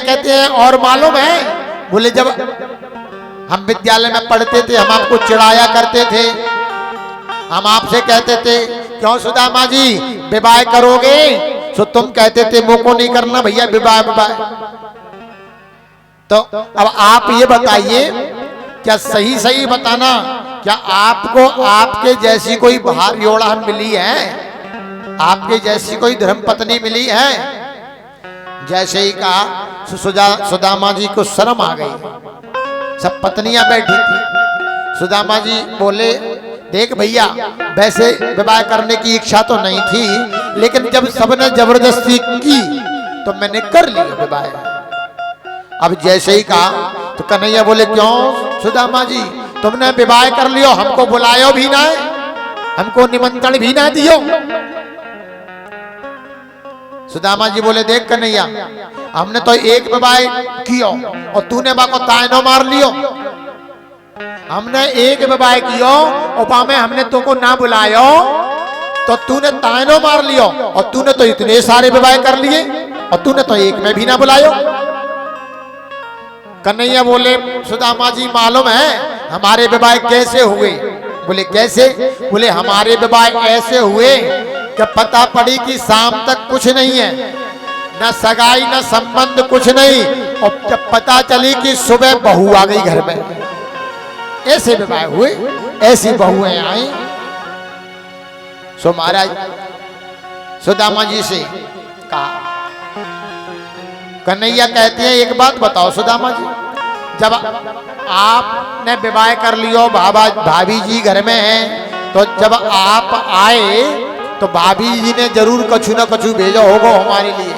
कहते हैं और मालूम है, बोले जब हम विद्यालय में पढ़ते थे हम आपको चिढ़ाया करते थे, हम आपसे कहते थे क्यों सुदामा जी विवाह करोगे, तो तुम कहते थे मुझको नहीं करना भैया विवाह विवाह। तो अब आप ये बताइए, क्या सही सही बताना, क्या आपको आपके जैसी कोई बाहर योड़ा मिली है, आपके जैसी कोई धर्म पत्नी मिली है? जैसे ही कहा सुदामा जी को शर्म आ गई, सब पत्नियां बैठी थी। सुदामा जी बोले देख भैया वैसे विवाह करने की इच्छा तो नहीं थी, लेकिन जब सबने जबरदस्ती की तो मैंने कर लिया विवाह। अब जैसे ही कहा तो कन्हैया बोले क्यों सुदामा जी तुमने विवाह कर लियो, हमको बुलायो भी ना, हमको निमंत्रण भी ना दियो। सुदामा जी बोले देख कन्हैया हमने तो एक विवाह कियो और तूने बाको तायनो मार लियो, हमने एक विवाह कियो और में हमने तुमको ना बुलायो तो तूने तायनो मार लियो, और तूने तो इतने सारे विवाह कर लिए और तूने तो एक में भी ना बुलायो। कन्हैया बोले सुदामा जी मालूम है हमारे विवाह कैसे हुए? बोले कैसे? बोले हमारे विवाह ऐसे हुए कि पता पड़ी कि शाम तक कुछ नहीं है, न सगाई न संबंध कुछ नहीं, और जब पता चली कि सुबह बहू आ गई घर में, ऐसे विवाह हुए, ऐसी बहुएं आई। सो महाराज सुदामा जी से कहा, कन्हैया कहते हैं एक बात बताओ सुदामा जी, जब आपने विवाह कर लियो, भाभी जी घर में हैं, तो जब आप आए तो भाभी जी ने जरूर कछु न कछु भेजो होगा हमारे लिए।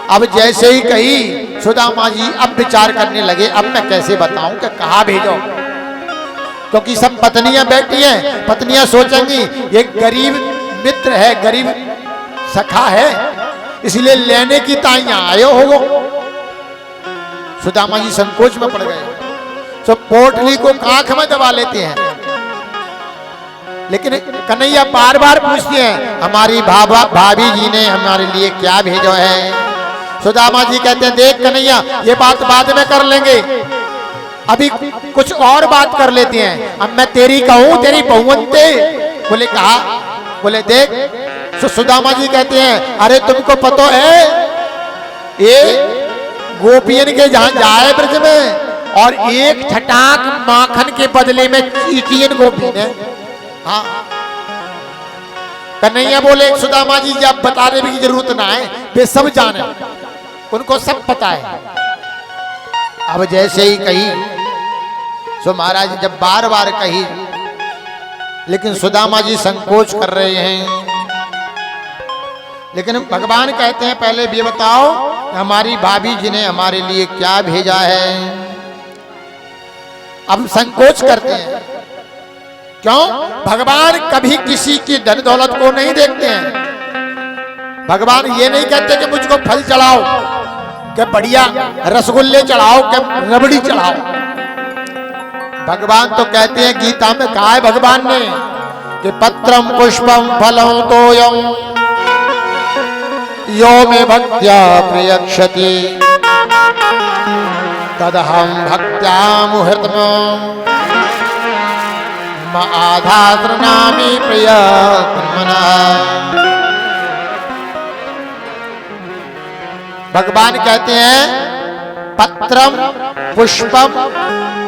अब जैसे ही कही सुदामा जी अब विचार करने लगे, अब मैं कैसे बताऊं कि कहाँ भेजो, क्योंकि सब पत्नियां बैठी हैं, पत्नियां सोचेंगी ये गरीब मित्र है, गरीब सखा है, इसलिए लेने की ताइयां आयो होगो। सुदामा जी संकोच में पड़ गए, तो पोटली को कांख में दबा लेते हैं, लेकिन कन्हैया बार बार पूछते हैं हमारी भाभी जी ने हमारे लिए क्या भेजो है। सुदामा जी कहते हैं देख कन्हैया ये बात बाद में कर लेंगे, अभी कुछ और बात कर लेते हैं, अब मैं तेरी कहूं तेरी बहुवंते। बोले कहा? बोले देख सुदामा जी कहते हैं अरे तुमको पता है ये गोपियन के जहां जाए ब्रज में और एक छटाक माखन के बदले में चीटियन गोपी ने। हाँ कन्हैया बोले सुदामा जी जब बताने की जरूरत ना है, वे सब जाने, उनको सब पता है। अब जैसे ही कही सो महाराज जब बार बार कही, लेकिन सुदामा जी संकोच कर रहे हैं। लेकिन भगवान कहते हैं पहले ये बताओ हमारी भाभी जी ने हमारे लिए क्या भेजा है। अब संकोच करते हैं, क्यों? भगवान कभी किसी की धन दौलत को नहीं देखते हैं। भगवान ये नहीं कहते कि मुझको फल चढ़ाओ, कि बढ़िया रसगुल्ले चढ़ाओ, कि रबड़ी चढ़ाओ। भगवान तो कहते हैं गीता में कहा है भगवान ने कि पत्रम पुष्पम फलम तोयम यो में भक्त्या प्रयक्षति तदहम भक्त्या मुहूर्तम आधात्रनामी प्रियतमना। भगवान कहते हैं पत्रम पुष्पम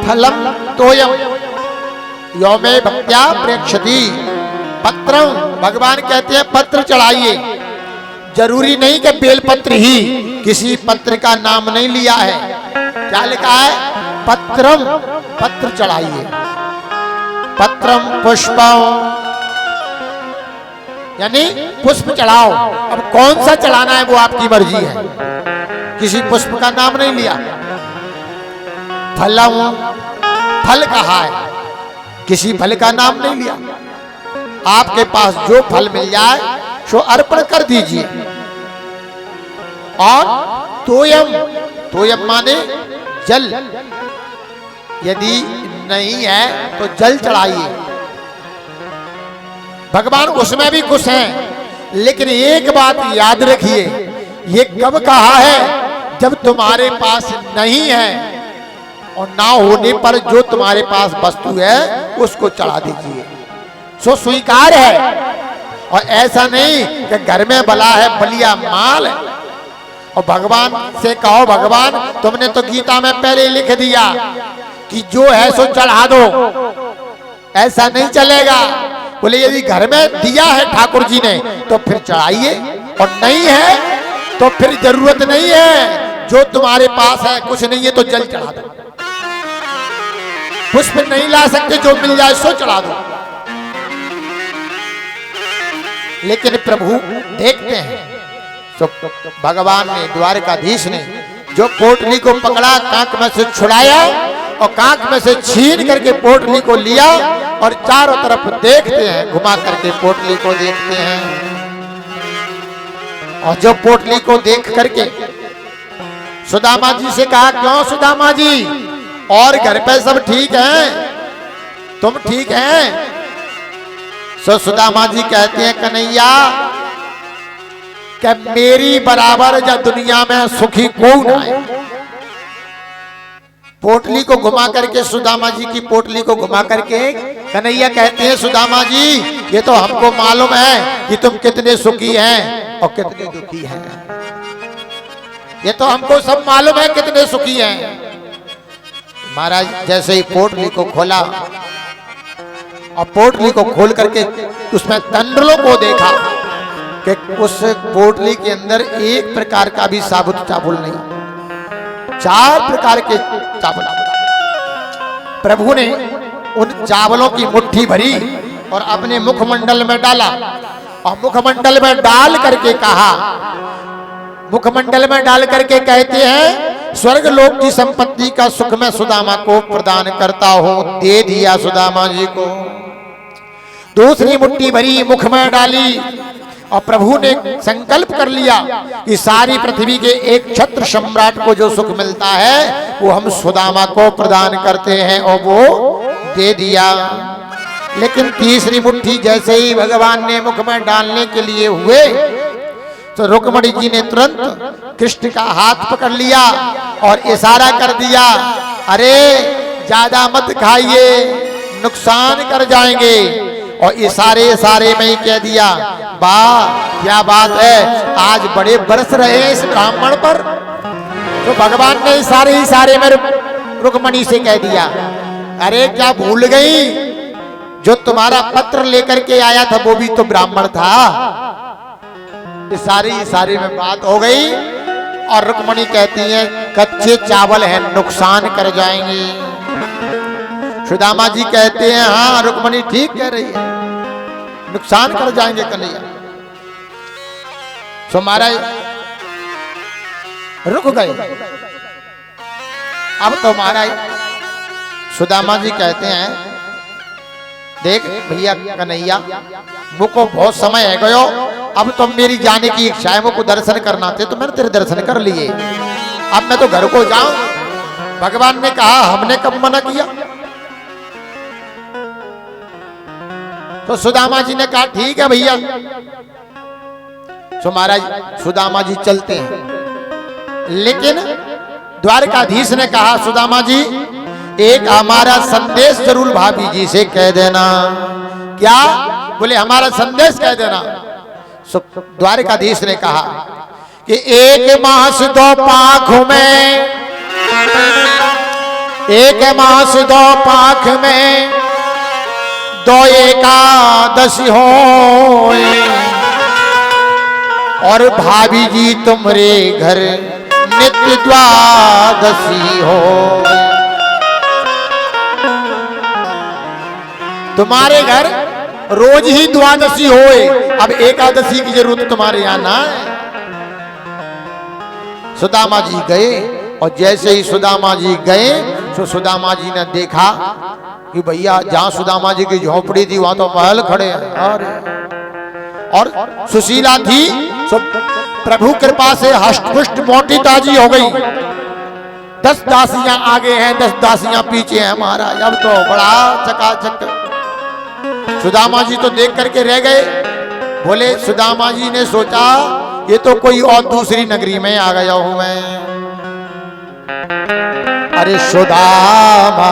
फलम तोयम यो में भक्त्या प्रेक्षति। पत्रम भगवान कहते हैं पत्र चढ़ाइए, जरूरी नहीं कि बेलपत्र ही, किसी पत्र का नाम नहीं लिया है। क्या लिखा है? पत्रम, पत्र चढ़ाइए। पत्रम पुष्पम यानी पुष्प चढ़ाओ। अब कौन सा चढ़ाना है वो आपकी मर्जी है, किसी पुष्प का नाम नहीं लिया। फलम, फल कहा है, किसी फल का नाम नहीं लिया। आपके पास जो फल मिल जाए सो अर्पण कर दीजिए। और तोयम, तोयम माने जल, यदि नहीं है तो जल चढ़ाइए। भगवान उसमें भी खुश हैं, लेकिन एक बात याद रखिए, ये कब कहा है? जब तुम्हारे पास नहीं है और ना होने पर जो तुम्हारे पास वस्तु है उसको चढ़ा दीजिए, सो स्वीकार है। और ऐसा नहीं कि घर में भला है बलिया माल है और भगवान से कहो भगवान तुमने तो गीता में पहले लिख दिया कि जो है सो चढ़ा दो, ऐसा नहीं चलेगा। बोले यदि घर में दिया है ठाकुर जी ने तो फिर चढ़ाइए, और नहीं है तो फिर जरूरत नहीं है। जो तुम्हारे पास है कुछ नहीं है तो जल चढ़ा दो, पुष्प नहीं ला सकते जो मिल जाए सो चढ़ा दो। लेकिन प्रभु देखते हैं तो भगवान ने द्वारकाधीश ने जो पोटली को पकड़ा, कांक में से छुड़ाया और कांक में से छीन करके पोटली को लिया और चारों तरफ देखते हैं, घुमा करके पोटली को देखते हैं। और जो पोटली को देख करके सुदामा जी से कहा, क्यों सुदामा जी और घर पे सब ठीक है, तुम ठीक हैं? सो सुदामा जी कहते हैं कन्हैया कि मेरी बराबर या दुनिया में सुखी कौन है। पोटली को घुमा करके सुदामा जी की पोटली को घुमा करके कन्हैया कहते हैं सुदामा जी ये तो हमको मालूम है कि तुम कितने सुखी हैं और कितने दुखी हैं, ये तो हमको सब मालूम है कितने सुखी हैं। महाराज जैसे ही पोटली को खोला और पोटली को खोल करके उसमें तंडलों को देखा कि उस पोटली के अंदर एक प्रकार का भी साबुत चावल नहीं, 4 प्रकार के चावल। प्रभु ने उन चावलों की मुट्ठी भरी और अपने मुखमंडल में डाला और मुखमंडल में डाल करके कहा, मुखमंडल में डाल करके कहते हैं स्वर्ग लोक की संपत्ति का सुख मैं सुदामा को प्रदान करता हूं। दे दिया सुदामा जी को। दूसरी मुट्ठी भरी मुख में डाली और प्रभु ने संकल्प कर लिया कि सारी पृथ्वी के एक छत्र सम्राट को जो सुख मिलता है वो हम सुदामा को प्रदान करते हैं, और वो दे दिया। लेकिन तीसरी मुट्ठी जैसे ही भगवान ने मुख में डालने के लिए हुए तो रुक्मणी जी ने तुरंत कृष्ण का हाथ पकड़ लिया और इशारा कर दिया, अरे ज्यादा मत खाइए नुकसान कर जाएंगे। और इशारे में ही कह दिया, वाह क्या बात है, आज बड़े बरस रहे हैं इस ब्राह्मण पर। तो भगवान ने इशारे में रुक्मणी से कह दिया, अरे क्या भूल गई, जो तुम्हारा पत्र लेकर के आया था वो भी तो ब्राह्मण था। इशारे में बात हो गई और रुक्मणी कहती है कच्चे चावल है नुकसान कर जाएंगे। सुदामा जी कहते हैं हाँ रुक्मणी ठीक कह रही है, नुकसान कर जाएंगे कन्हैया। तो महाराज रुक गए। अब तो महाराज सुदामा जी कहते हैं देख भैया कन्हैया मुझको बहुत समय है गयो, अब तो मेरी जाने की इच्छा है, मुझको दर्शन करना थे तो मैंने तेरे दर्शन कर लिए, अब मैं तो घर को जाऊं। भगवान ने कहा हमने कब मना किया। तो सुदामा जी ने कहा ठीक है भैया। तो महाराज सुदामा जी चलते हैं, लेकिन द्वारकाधीश ने कहा सुदामा जी एक हमारा संदेश जरूर भाभी जी से कह देना। क्या? बोले हमारा संदेश कह देना। द्वारकाधीश ने कहा कि 1 मास 2 पाख में, 1 मास 2 पाख में 2 एकादशी हो और भाभी जी तुम्हारे घर नित्य द्वादशी हो। तुम्हारे घर रोज ही द्वादशी होए, अब एकादशी की जरूरत तुम्हारे यहां ना है। सुदामा जी गए और जैसे ही सुदामा जी गए तो सुदामा जी ने देखा कि भैया जहां सुदामा जी की झोपड़ी थी वहां तो महल खड़े हैं और सुशीला थी। तो प्रभु कृपा से हष्ट-पुष्ट मोटी ताजी हो गई। 10 दासियां आगे हैं, 10 दासियां पीछे हैं महाराज। अब तो बड़ा चकाचक। सुदामा जी तो देख करके रह गए। बोले सुदामा जी ने सोचा ये तो कोई और दूसरी नगरी में आ गया हूं मैं। अरे सुदामा